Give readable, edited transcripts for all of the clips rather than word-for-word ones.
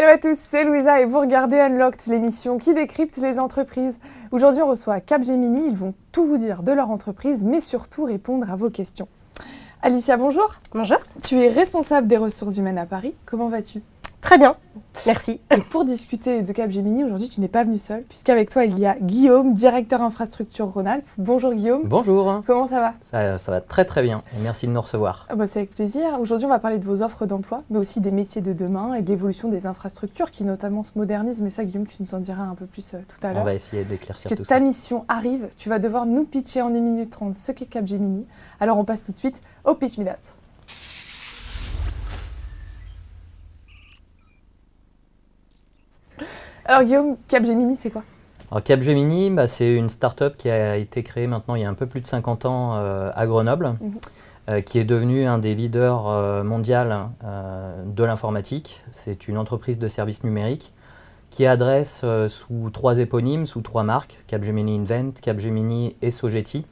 à tous, c'est Louisa et vous regardez Unlocked, l'émission qui décrypte les entreprises. Aujourd'hui, on reçoit Capgemini, ils vont tout vous dire de leur entreprise, mais surtout répondre à vos questions. Alicia, bonjour. Bonjour. Tu es responsable des ressources humaines à Paris, comment vas-tu ? Très bien, merci. Et pour discuter de Capgemini, aujourd'hui, tu n'es pas venu seul, puisqu'avec toi, il y a Guillaume, directeur infrastructure Rhône-Alpes. Bonjour Guillaume. Bonjour. Comment ça va ? Ça va très très bien et merci de nous recevoir. C'est avec plaisir. Aujourd'hui, on va parler de vos offres d'emploi, mais aussi des métiers de demain et de l'évolution des infrastructures qui notamment se modernisent. Mais ça, Guillaume, tu nous en diras un peu plus tout à l'heure. On va essayer d'éclaircir tout ça. Parce que ta mission arrive, tu vas devoir nous pitcher en 1 minute 30 ce qu'est Capgemini. Alors on passe tout de suite au Pitch Me That. Alors Guillaume, Capgemini, c'est quoi ? Alors Capgemini, c'est une start-up qui a été créée maintenant il y a un peu plus de 50 ans à Grenoble, qui est devenue un des leaders mondiaux de l'informatique. C'est une entreprise de services numériques qui adresse sous 3 éponymes, sous 3 marques, Capgemini Invent, Capgemini et Sogeti,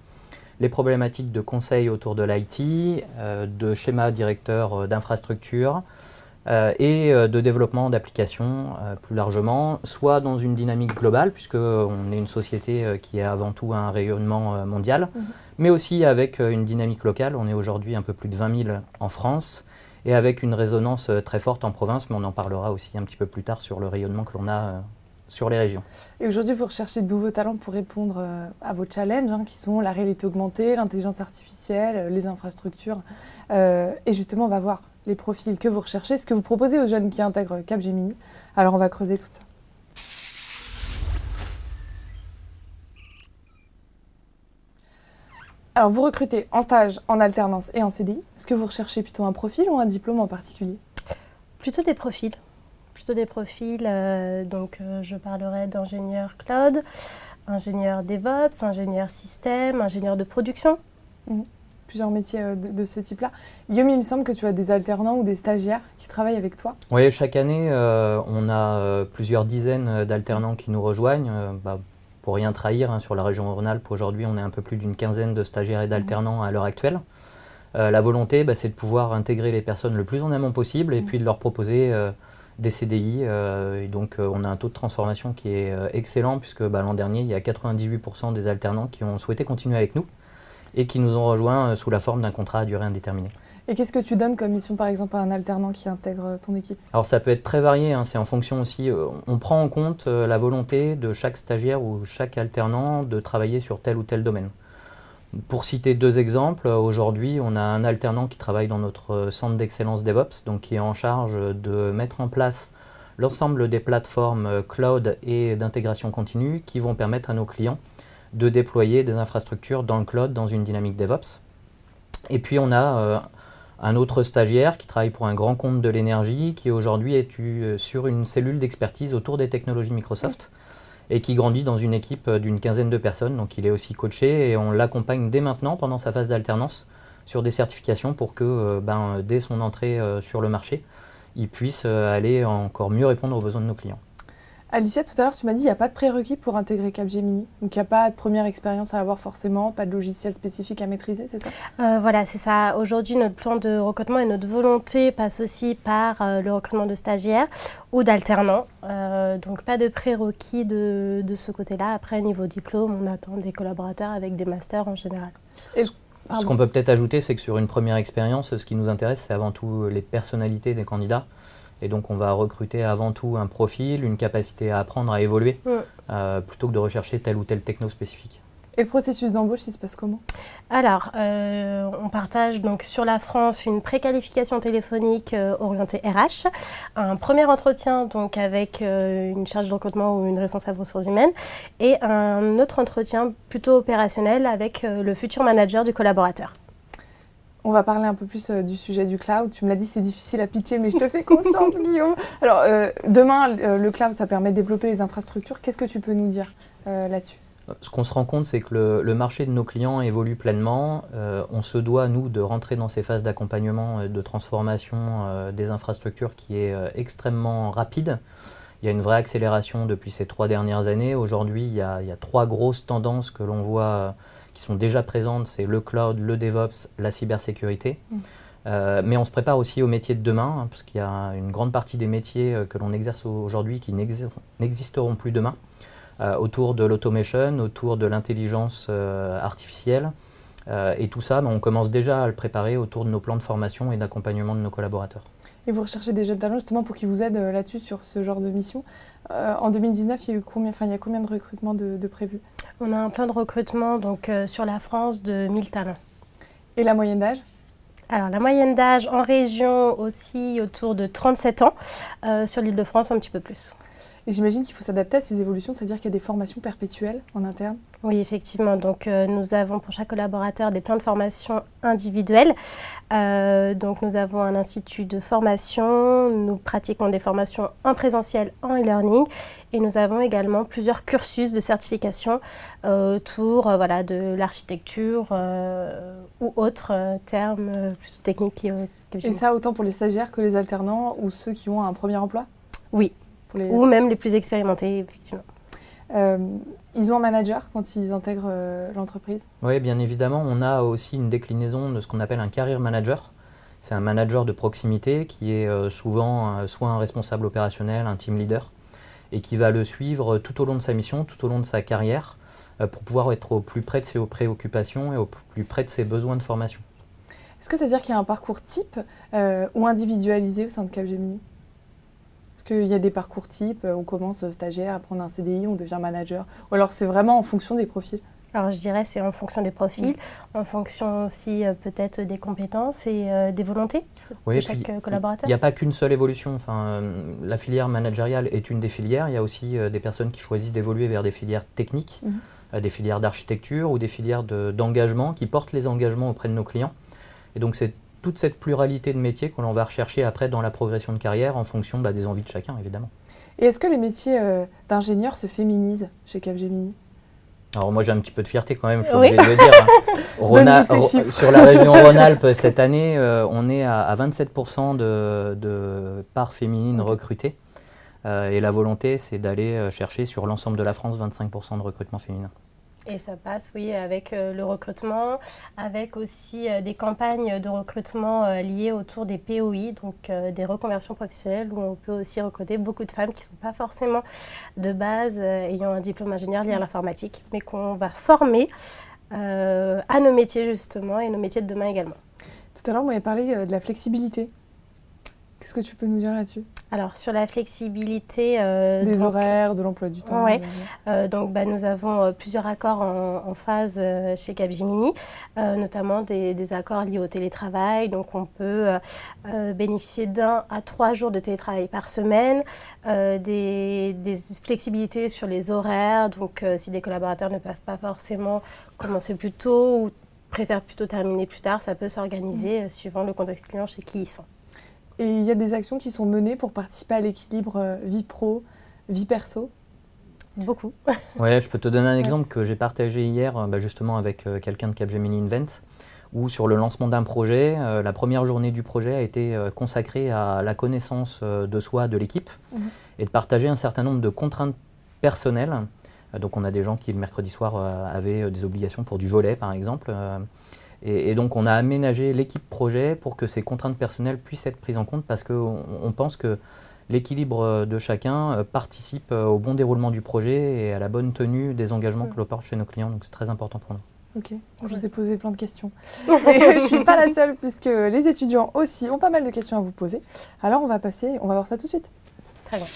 les problématiques de conseil autour de l'IT, de schéma directeur d'infrastructure, et de développement d'applications plus largement, soit dans une dynamique globale, puisqu'on est une société qui a avant tout un rayonnement mondial, mais aussi avec une dynamique locale. On est aujourd'hui un peu plus de 20 000 en France, et avec une résonance très forte en province, mais on en parlera aussi un petit peu plus tard sur le rayonnement que l'on a sur les régions. Et aujourd'hui, vous recherchez de nouveaux talents pour répondre à vos challenges, qui sont la réalité augmentée, l'intelligence artificielle, les infrastructures. Et justement, on va voir les profils que vous recherchez, ce que vous proposez aux jeunes qui intègrent Capgemini. Alors, on va creuser tout ça. Alors, vous recrutez en stage, en alternance et en CDI. Est-ce que vous recherchez plutôt un profil ou un diplôme en particulier ? Plutôt des profils. Donc je parlerai d'ingénieur cloud, ingénieur DevOps, ingénieur système, ingénieur de production. Plusieurs métiers de ce type-là. Guillaume, il me semble que tu as des alternants ou des stagiaires qui travaillent avec toi. Oui, chaque année, on a plusieurs dizaines d'alternants qui nous rejoignent. Pour rien trahir, sur la région Rhône-Alpes, aujourd'hui, on est un peu plus d'une quinzaine de stagiaires et d'alternants à l'heure actuelle. La volonté, c'est de pouvoir intégrer les personnes le plus en amont possible et puis de leur proposer des CDI. Et donc, on a un taux de transformation qui est excellent puisque l'an dernier, il y a 98% des alternants qui ont souhaité continuer avec nous et qui nous ont rejoints sous la forme d'un contrat à durée indéterminée. Et qu'est-ce que tu donnes comme mission, par exemple, à un alternant qui intègre ton équipe ? Alors, ça peut être très varié, c'est en fonction aussi. On prend en compte la volonté de chaque stagiaire ou chaque alternant de travailler sur tel ou tel domaine. Pour citer 2 exemples, aujourd'hui, on a un alternant qui travaille dans notre centre d'excellence DevOps, donc qui est en charge de mettre en place l'ensemble des plateformes cloud et d'intégration continue qui vont permettre à nos clients de déployer des infrastructures dans le cloud dans une dynamique DevOps. Et puis on a un autre stagiaire qui travaille pour un grand compte de l'énergie qui aujourd'hui est sur une cellule d'expertise autour des technologies Microsoft et qui grandit dans une équipe d'une quinzaine de personnes. Donc il est aussi coaché et on l'accompagne dès maintenant pendant sa phase d'alternance sur des certifications pour que dès son entrée sur le marché, il puisse aller encore mieux répondre aux besoins de nos clients. Alicia, tout à l'heure, tu m'as dit qu'il n'y a pas de prérequis pour intégrer Capgemini. Donc, il n'y a pas de première expérience à avoir forcément, pas de logiciel spécifique à maîtriser, c'est ça ? Voilà, c'est ça. Aujourd'hui, notre plan de recrutement et notre volonté passe aussi par le recrutement de stagiaires ou d'alternants. Donc, pas de prérequis de ce côté-là. Après, niveau diplôme, on attend des collaborateurs avec des masters en général. Ce qu'on peut peut-être ajouter, c'est que sur une première expérience, ce qui nous intéresse, c'est avant tout les personnalités des candidats. Et donc, on va recruter avant tout un profil, une capacité à apprendre, à évoluer, plutôt que de rechercher tel ou tel techno spécifique. Et le processus d'embauche, il se passe comment ? Alors, on partage donc sur la France une préqualification téléphonique orientée RH, un premier entretien donc avec une charge de recrutement ou une responsable ressources humaines et un autre entretien plutôt opérationnel avec le futur manager du collaborateur. On va parler un peu plus du sujet du cloud. Tu me l'as dit, c'est difficile à pitcher, mais je te fais confiance, Guillaume. Alors, demain, le cloud, ça permet de développer les infrastructures. Qu'est-ce que tu peux nous dire là-dessus ? Ce qu'on se rend compte, c'est que le marché de nos clients évolue pleinement. On se doit, nous, de rentrer dans ces phases d'accompagnement et de transformation des infrastructures qui est extrêmement rapide. Il y a une vraie accélération depuis ces 3 dernières années. Aujourd'hui, il y a 3 grosses tendances que l'on voit qui sont déjà présentes, c'est le cloud, le DevOps, la cybersécurité. Mais on se prépare aussi aux métiers de demain, hein, parce qu'il y a une grande partie des métiers que l'on exerce aujourd'hui qui n'existeront plus demain, autour de l'automation, autour de l'intelligence artificielle. Et tout ça, on commence déjà à le préparer autour de nos plans de formation et d'accompagnement de nos collaborateurs. Et vous recherchez des jeunes talents justement pour qu'ils vous aident là-dessus sur ce genre de mission. En 2019, il y a combien de recrutements de prévus? On a un plan de recrutement donc, sur la France de 1000 talents. Et la moyenne d'âge? Alors la moyenne d'âge en région aussi autour de 37 ans, sur l'Île-de-France un petit peu plus. Et j'imagine qu'il faut s'adapter à ces évolutions, c'est-à-dire qu'il y a des formations perpétuelles en interne? Oui, effectivement. Donc, nous avons pour chaque collaborateur des plans de formation individuels. Donc, nous avons un institut de formation. Nous pratiquons des formations en présentiel, en e-learning. Et nous avons également plusieurs cursus de certification autour de l'architecture ou autres termes plutôt techniques. Et ça, autant pour les stagiaires que les alternants ou ceux qui ont un premier emploi? Oui, ou même les plus expérimentés, effectivement. Ils ont un manager quand ils intègrent l'entreprise? Oui, bien évidemment. On a aussi une déclinaison de ce qu'on appelle un career manager. C'est un manager de proximité qui est souvent soit un responsable opérationnel, un team leader, et qui va le suivre tout au long de sa mission, tout au long de sa carrière, pour pouvoir être au plus près de ses préoccupations et au plus près de ses besoins de formation. Est-ce que ça veut dire qu'il y a un parcours type ou individualisé au sein de Capgemini? Est-ce qu'il y a des parcours types, on commence stagiaire, à prendre un CDI, on devient manager? Ou alors c'est vraiment en fonction des profils? Alors je dirais c'est en fonction des profils, en fonction aussi peut-être des compétences et des volontés de chaque collaborateur. Il n'y a pas qu'une seule évolution. La filière managériale est une des filières. Il y a aussi des personnes qui choisissent d'évoluer vers des filières techniques, des filières d'architecture ou des filières d'engagement qui portent les engagements auprès de nos clients. Et donc c'est toute cette pluralité de métiers que l'on va rechercher après dans la progression de carrière en fonction des envies de chacun, évidemment. Et est-ce que les métiers d'ingénieur se féminisent chez Capgemini? Alors moi j'ai un petit peu de fierté quand même, je suis obligé de le dire. Sur la région Rhône-Alpes, cette année, on est à 27% de part féminine recrutée. Et la volonté, c'est d'aller chercher sur l'ensemble de la France 25% de recrutement féminin. Et ça passe, oui, avec le recrutement, avec aussi des campagnes de recrutement liées autour des POI, donc des reconversions professionnelles, où on peut aussi recruter beaucoup de femmes qui ne sont pas forcément de base ayant un diplôme ingénieur lié à l'informatique, mais qu'on va former à nos métiers justement et nos métiers de demain également. Tout à l'heure, vous m'avez parlé de la flexibilité. Qu'est-ce que tu peux nous dire là-dessus? Alors, sur la flexibilité... des horaires, de l'emploi du temps. Oui, nous avons plusieurs accords en phase chez Capgemini, notamment des accords liés au télétravail. Donc, on peut bénéficier d'1 à 3 jours de télétravail par semaine, des flexibilités sur les horaires. Donc, si des collaborateurs ne peuvent pas forcément commencer plus tôt ou préfèrent plutôt terminer plus tard, ça peut s'organiser suivant le contexte client chez qui ils sont. Et il y a des actions qui sont menées pour participer à l'équilibre vie pro, vie perso? Beaucoup. Oui, je peux te donner un exemple que j'ai partagé hier justement avec quelqu'un de Capgemini Invent, où sur le lancement d'un projet, la première journée du projet a été consacrée à la connaissance de soi, de l'équipe, et de partager un certain nombre de contraintes personnelles. Donc on a des gens qui le mercredi soir avaient des obligations pour du volley par exemple. Et donc on a aménagé l'équipe projet pour que ces contraintes personnelles puissent être prises en compte parce qu'on pense que l'équilibre de chacun participe au bon déroulement du projet et à la bonne tenue des engagements que l'on porte chez nos clients. Donc c'est très important pour nous. Ok, je vous ai posé plein de questions. Et je ne suis pas la seule puisque les étudiants aussi ont pas mal de questions à vous poser. Alors on va voir ça tout de suite. Très bien.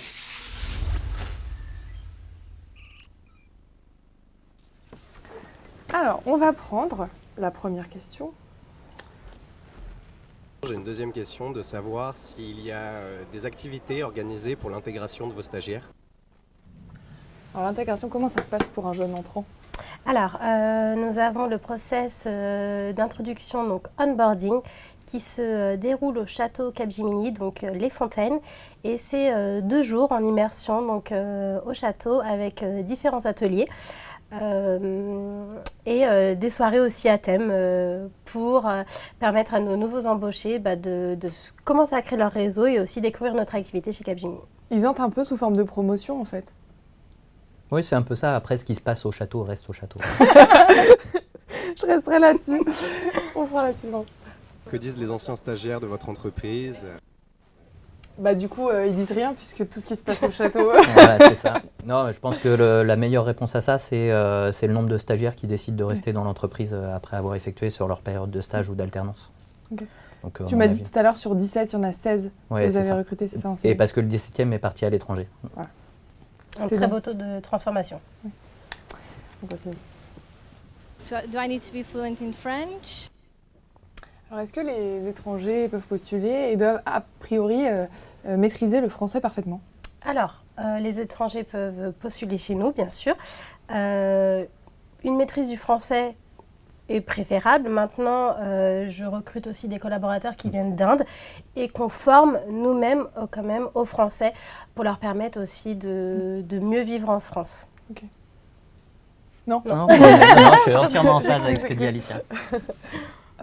Alors on va prendre la première question. J'ai une deuxième question de savoir s'il y a des activités organisées pour l'intégration de vos stagiaires. Alors l'intégration, comment ça se passe pour un jeune entrant? Alors, nous avons le process d'introduction, donc onboarding, qui se déroule au château Capgemini, donc les Fontaines. Et c'est 2 jours en immersion donc, au château avec différents ateliers. Et des soirées aussi à thème pour permettre à nos nouveaux embauchés de commencer à créer leur réseau et aussi découvrir notre activité chez Capgemini. Ils entrent un peu sous forme de promotion en fait. Oui, c'est un peu ça. Après, ce qui se passe au château reste au château. Je resterai là-dessus. On fera la suivante. Que disent les anciens stagiaires de votre entreprise? Bah du coup, ils disent rien puisque tout ce qui se passe au château. Voilà, c'est ça. Non, je pense que la meilleure réponse à ça, c'est le nombre de stagiaires qui décident de rester dans l'entreprise après avoir effectué sur leur période de stage ou d'alternance. Ok. Donc, Tu m'as dit tout à l'heure, sur 17, il y en a 16 ouais, que vous avez ça. recruté, c'est ça en Et CDI? parce que le 17e est parti à l'étranger. Un Tout est très bon. beau taux de transformation. On continue. Do I need to be fluent in French? Alors, est-ce que les étrangers peuvent postuler et doivent a priori maîtriser le français parfaitement? Alors, les étrangers peuvent postuler chez nous, bien sûr. Une maîtrise du français est préférable. Maintenant, je recrute aussi des collaborateurs qui viennent d'Inde et qu'on forme nous-mêmes quand même au français pour leur permettre aussi de mieux vivre en France. Non. Non, je suis entièrement en phase avec ce que dit Alicia.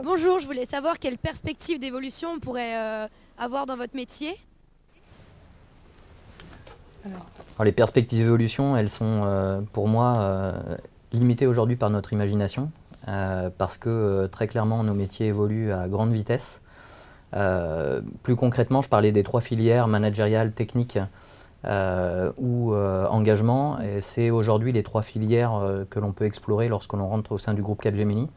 Bonjour, je voulais savoir quelle perspective d'évolution on pourrait avoir dans votre métier. Alors, les perspectives d'évolution, elles sont pour moi limitées aujourd'hui par notre imagination, parce que très clairement nos métiers évoluent à grande vitesse. Plus concrètement, je parlais des 3 filières managériales, techniques ou engagement. Et c'est aujourd'hui les 3 filières que l'on peut explorer lorsque l'on rentre au sein du groupe Capgemini.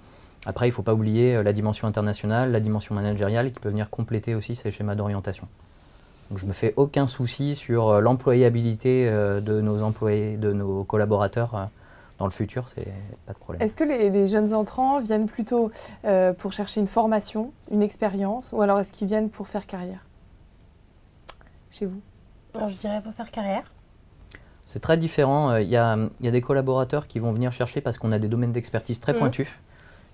Après, il ne faut pas oublier la dimension internationale, la dimension managériale qui peut venir compléter aussi ces schémas d'orientation. Donc, je ne me fais aucun souci sur l'employabilité de nos employés, de nos collaborateurs dans le futur, c'est pas de problème. Est-ce que les jeunes entrants viennent plutôt pour chercher une formation, une expérience, ou alors est-ce qu'ils viennent pour faire carrière chez vous? Alors, je dirais pour faire carrière. C'est très différent. Il y a des collaborateurs qui vont venir chercher parce qu'on a des domaines d'expertise très pointus.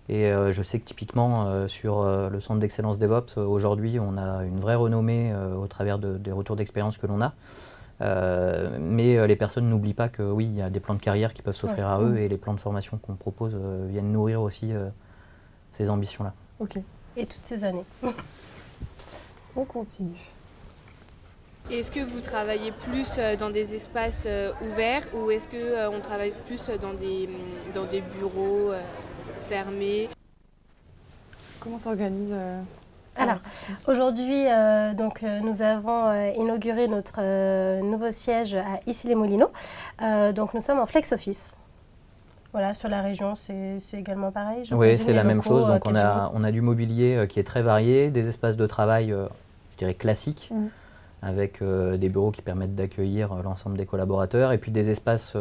Et je sais que typiquement sur le centre d'excellence DevOps, aujourd'hui, on a une vraie renommée au travers des retours d'expérience que l'on a. Mais les personnes n'oublient pas que oui, il y a des plans de carrière qui peuvent s'offrir à eux et les plans de formation qu'on propose viennent nourrir aussi ces ambitions-là. Ok, Et toutes ces années. on continue. Est-ce que vous travaillez plus dans des espaces ouverts ou est-ce qu'on travaille plus dans des bureaux fermés? Comment s'organise Alors, aujourd'hui, nous avons inauguré notre nouveau siège à Issy-les-Moulineaux. Donc, nous sommes en flex office. Voilà, sur la région, c'est également pareil. Oui, c'est la même chose. Donc, on a du mobilier qui est très varié, des espaces de travail, je dirais, classiques, avec des bureaux qui permettent d'accueillir l'ensemble des collaborateurs, et puis des espaces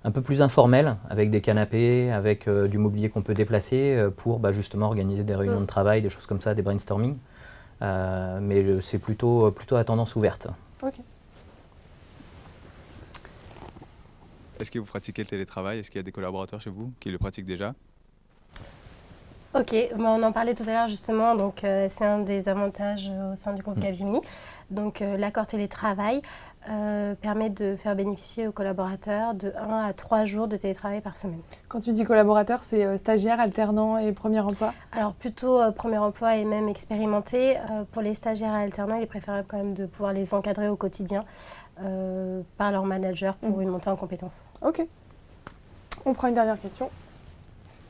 un peu plus informels, avec des canapés, avec du mobilier qu'on peut déplacer pour justement organiser des réunions de travail, des choses comme ça, des brainstorming. Mais c'est plutôt à tendance ouverte. Ok. Est-ce que vous pratiquez le télétravail? Est-ce qu'il y a des collaborateurs chez vous qui le pratiquent déjà? Ok, on en parlait tout à l'heure justement, donc c'est un des avantages au sein du groupe Capgemini. Donc l'accord télétravail permet de faire bénéficier aux collaborateurs de 1 à 3 jours de télétravail par semaine. Quand tu dis collaborateur, c'est stagiaire, alternant et premier emploi? Alors plutôt premier emploi et même expérimenté. Pour les stagiaires et alternants, il est préférable quand même de pouvoir les encadrer au quotidien par leur manager pour une montée en compétences. Ok. On prend une dernière question.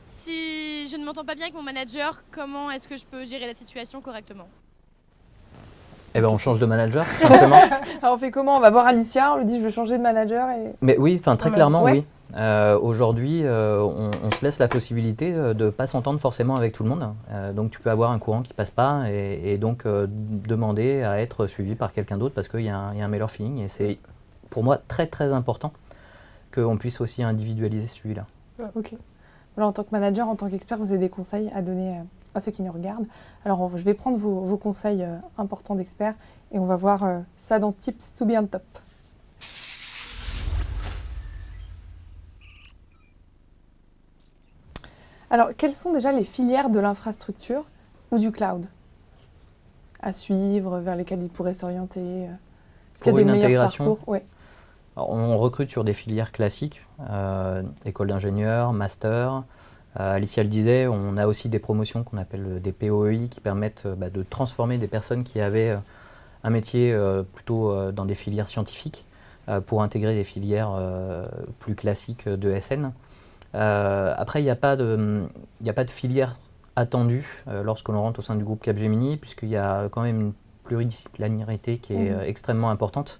Si je ne m'entends pas bien avec mon manager, comment est-ce que je peux gérer la situation correctement? Eh ben, on change de manager, tout simplement. Alors on fait comment? On va voir Alicia, on lui dit je veux changer de manager et... Mais oui, très clairement, ouais. oui. Aujourd'hui, on se laisse la possibilité de ne pas s'entendre forcément avec tout le monde. Donc tu peux avoir un courant qui ne passe pas et donc demander à être suivi par quelqu'un d'autre parce qu'il y a un meilleur feeling. Et c'est pour moi très très important qu'on puisse aussi individualiser celui-là. Ok. Alors, en tant que manager, en tant qu'expert, vous avez des conseils à donner à ceux qui nous regardent. Alors, je vais prendre vos conseils importants d'experts et on va voir ça dans Tips to be on top. Alors, quelles sont déjà les filières de l'infrastructure ou du cloud à suivre, vers lesquelles ils pourraient s'orienter? Est-ce qu'il y a des meilleurs parcours? Ouais. Alors, on recrute sur des filières classiques, école d'ingénieur, master. Alicia le disait, on a aussi des promotions qu'on appelle des POEI qui permettent de transformer des personnes qui avaient un métier plutôt dans des filières scientifiques pour intégrer des filières plus classiques de SN. Après, il n'y a pas de filière attendu lorsque l'on rentre au sein du groupe Capgemini, puisqu'il y a quand même une pluridisciplinarité qui est extrêmement importante.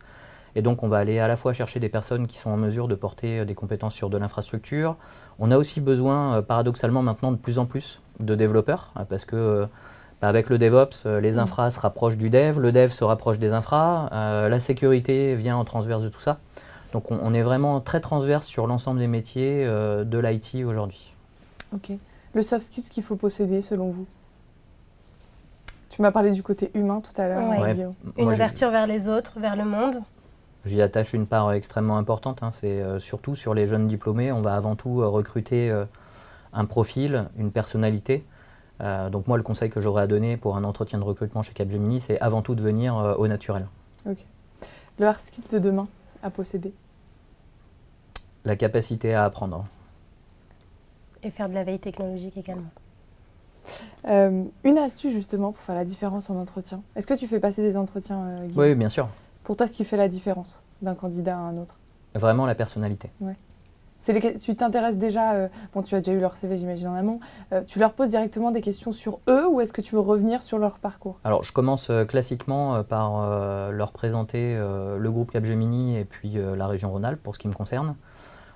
Et donc, on va aller à la fois chercher des personnes qui sont en mesure de porter des compétences sur de l'infrastructure. On a aussi besoin, paradoxalement, maintenant de plus en plus de développeurs, parce que avec le DevOps, les infras se rapprochent du dev, le dev se rapproche des infras, la sécurité vient en transverse de tout ça. Donc, on est vraiment très transverse sur l'ensemble des métiers de l'IT aujourd'hui. Ok. Le soft skills qu'il faut posséder, selon vous? Tu m'as parlé du côté humain tout à l'heure. Ouais. Guillaume. Une ouverture vers les autres, vers le monde. J'y attache une part extrêmement importante. C'est surtout sur les jeunes diplômés, on va avant tout recruter un profil, une personnalité. Donc moi, le conseil que j'aurais à donner pour un entretien de recrutement chez Capgemini, c'est avant tout de venir au naturel. Ok. Le hard skill de demain à posséder? La capacité à apprendre. Et faire de la veille technologique également. Une astuce justement pour faire la différence en entretien. Est-ce que tu fais passer des entretiens, Guillaume? Oui, bien sûr. Pour toi, ce qui fait la différence d'un candidat à un autre? Vraiment la personnalité. Ouais. Tu t'intéresses déjà, bon, tu as déjà eu leur CV, j'imagine, en amont, tu leur poses directement des questions sur eux ou est-ce que tu veux revenir sur leur parcours? Alors, je commence classiquement par leur présenter le groupe Capgemini et puis la région Rhône-Alpes pour ce qui me concerne.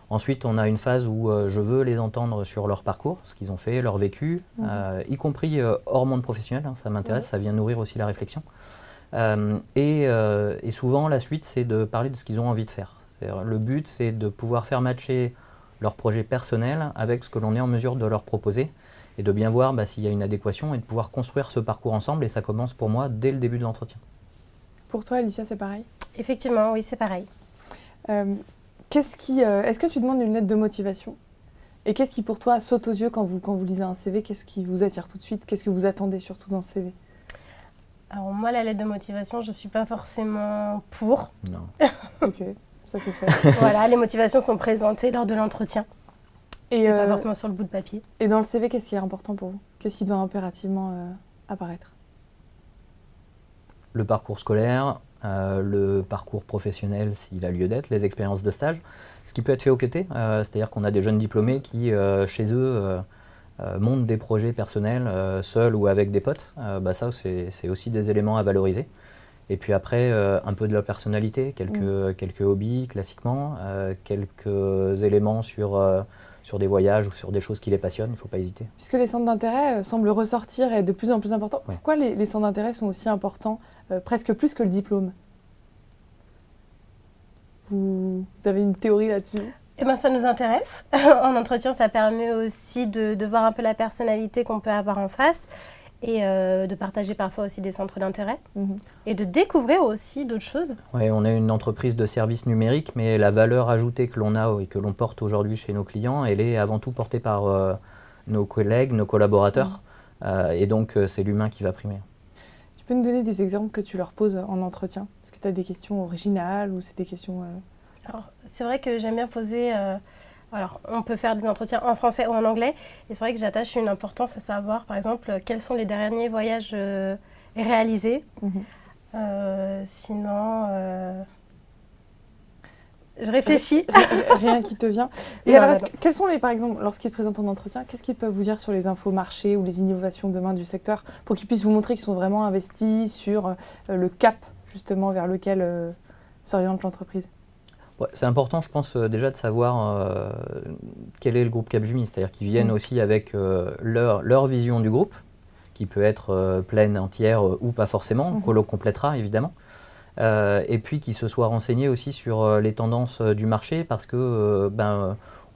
Ensuite, on a une phase où je veux les entendre sur leur parcours, ce qu'ils ont fait, leur vécu, y compris hors monde professionnel, ça m'intéresse, ça vient nourrir aussi la réflexion. Et souvent, la suite, c'est de parler de ce qu'ils ont envie de faire. Le but, c'est de pouvoir faire matcher leur projet personnel avec ce que l'on est en mesure de leur proposer et de bien voir s'il y a une adéquation et de pouvoir construire ce parcours ensemble. Et ça commence pour moi dès le début de l'entretien. Pour toi, Alicia, c'est pareil? Effectivement, oui, c'est pareil. Est-ce que tu demandes une lettre de motivation? Et qu'est-ce qui, pour toi, saute aux yeux quand vous lisez un CV? Qu'est-ce qui vous attire tout de suite? Qu'est-ce que vous attendez surtout dans ce CV? Alors moi, la lettre de motivation, je ne suis pas forcément pour. Non. Ok, ça c'est fait. Voilà, les motivations sont présentées lors de l'entretien. Et pas forcément sur le bout de papier. Et dans le CV, qu'est-ce qui est important pour vous? Qu'est-ce qui doit impérativement apparaître? Le parcours scolaire, le parcours professionnel s'il a lieu d'être, les expériences de stage. Ce qui peut être fait au côté, c'est-à-dire qu'on a des jeunes diplômés qui, chez eux, montent des projets personnels, seuls ou avec des potes. Ça, c'est aussi des éléments à valoriser. Et puis après, un peu de la personnalité, quelques hobbies classiquement, quelques éléments sur des voyages ou sur des choses qui les passionnent, il ne faut pas hésiter. Puisque les centres d'intérêt semblent ressortir et être de plus en plus importants, Ouais. pourquoi les centres d'intérêt sont aussi importants, presque plus que le diplôme? Vous avez une théorie là-dessus? Eh bien, ça nous intéresse. En entretien, ça permet aussi de voir un peu la personnalité qu'on peut avoir en face et de partager parfois aussi des centres d'intérêt et de découvrir aussi d'autres choses. Ouais, on est une entreprise de services numériques, mais la valeur ajoutée que l'on a et que l'on porte aujourd'hui chez nos clients, elle est avant tout portée par nos collègues, nos collaborateurs. Et donc, c'est l'humain qui va primer. Tu peux nous donner des exemples que tu leur poses en entretien? Est-ce que tu as des questions originales ou c'est des questions... Alors, c'est vrai que j'aime bien poser... alors, on peut faire des entretiens en français ou en anglais. Et c'est vrai que j'attache une importance à savoir, par exemple, quels sont les derniers voyages réalisés. Sinon... Je réfléchis. Rien qui te vient. Et Non, alors, non. quels sont par exemple, lorsqu'ils te présentent en entretien, qu'est-ce qu'ils peuvent vous dire sur les infos marchés ou les innovations de demain du secteur pour qu'ils puissent vous montrer qu'ils sont vraiment investis sur le cap, justement, vers lequel s'oriente l'entreprise? Ouais, c'est important, je pense, déjà de savoir quel est le groupe Capgemini, c'est-à-dire qu'ils viennent aussi avec leur vision du groupe, qui peut être pleine, entière ou pas forcément, que l'on complétera évidemment. Et puis qu'ils se soient renseignés aussi sur les tendances du marché, parce que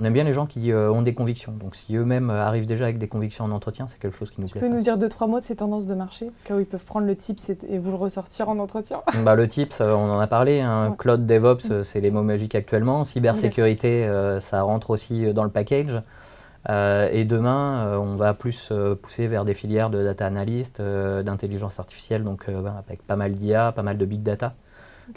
on aime bien les gens qui ont des convictions. Donc si eux-mêmes arrivent déjà avec des convictions en entretien, c'est quelque chose qui nous plaît. Tu peux nous dire 2-3 mots de ces tendances de marché, où ils peuvent prendre le tips et vous le ressortir en entretien? Le tips, on en a parlé, Cloud DevOps, c'est les mots magiques actuellement. Cybersécurité, ça rentre aussi dans le package. Et demain, on va plus pousser vers des filières de data analyst, d'intelligence artificielle, donc avec pas mal d'IA, pas mal de big data.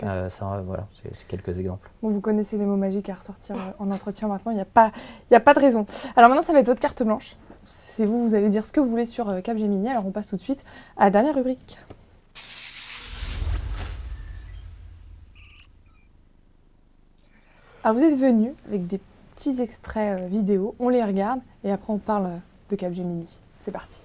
Voilà, c'est quelques exemples. Bon, vous connaissez les mots magiques à ressortir en entretien maintenant, il n'y a pas de raison. Alors maintenant, ça va être votre carte blanche. C'est vous allez dire ce que vous voulez sur Capgemini. Alors on passe tout de suite à la dernière rubrique. Alors vous êtes venus avec des petits extraits vidéo, on les regarde et après on parle de Capgemini. C'est parti.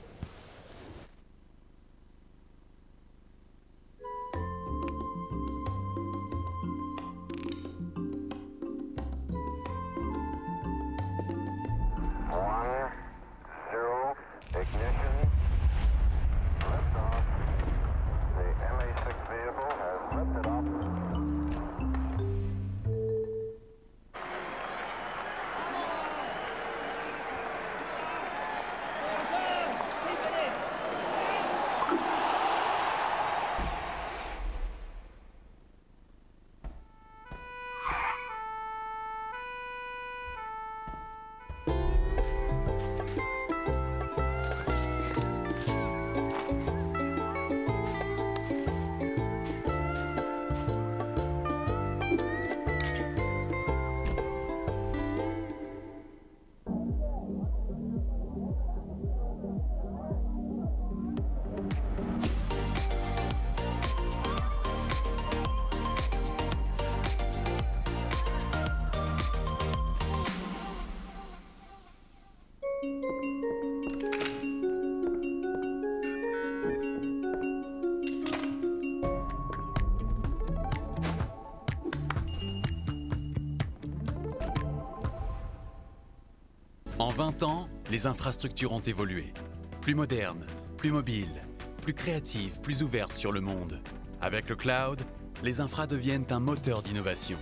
20 ans, les infrastructures ont évolué. Plus modernes, plus mobiles, plus créatives, plus ouvertes sur le monde. Avec le cloud, les infras deviennent un moteur d'innovation.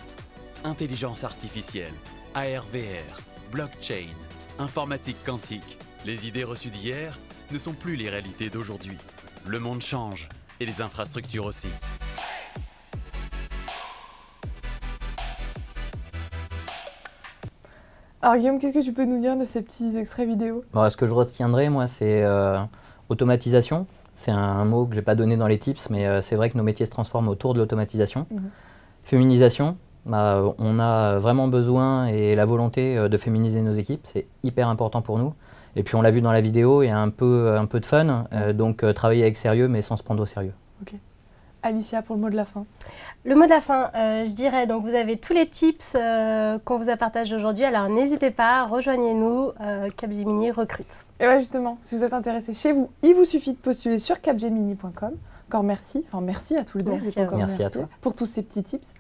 Intelligence artificielle, AR/VR, blockchain, informatique quantique. Les idées reçues d'hier ne sont plus les réalités d'aujourd'hui. Le monde change et les infrastructures aussi. Alors Guillaume, qu'est-ce que tu peux nous dire de ces petits extraits vidéo? Bon, ce que je retiendrai, moi, c'est automatisation. C'est un mot que je n'ai pas donné dans les tips, mais c'est vrai que nos métiers se transforment autour de l'automatisation. Féminisation, on a vraiment besoin et la volonté de féminiser nos équipes, c'est hyper important pour nous. Et puis on l'a vu dans la vidéo, il y a un peu de fun, donc travailler avec sérieux mais sans se prendre au sérieux. Ok. Alicia, pour le mot de la fin. Le mot de la fin, je dirais, donc vous avez tous les tips qu'on vous a partagés aujourd'hui, alors n'hésitez pas, rejoignez-nous, Capgemini recrute. Et ouais, justement, si vous êtes intéressé chez vous, il vous suffit de postuler sur capgemini.com. Encore merci, merci à tous les deux. Merci à vous. Merci à toi. Pour tous ces petits tips.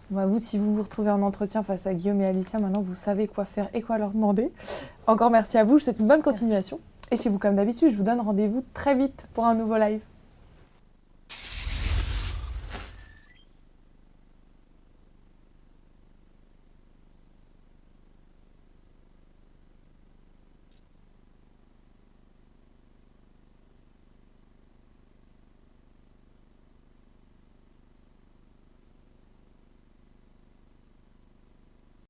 Vous, si vous vous retrouvez en entretien face à Guillaume et Alicia, maintenant vous savez quoi faire et quoi leur demander. Encore merci à vous, je vous souhaite une bonne continuation. Et chez vous, comme d'habitude, je vous donne rendez-vous très vite pour un nouveau live.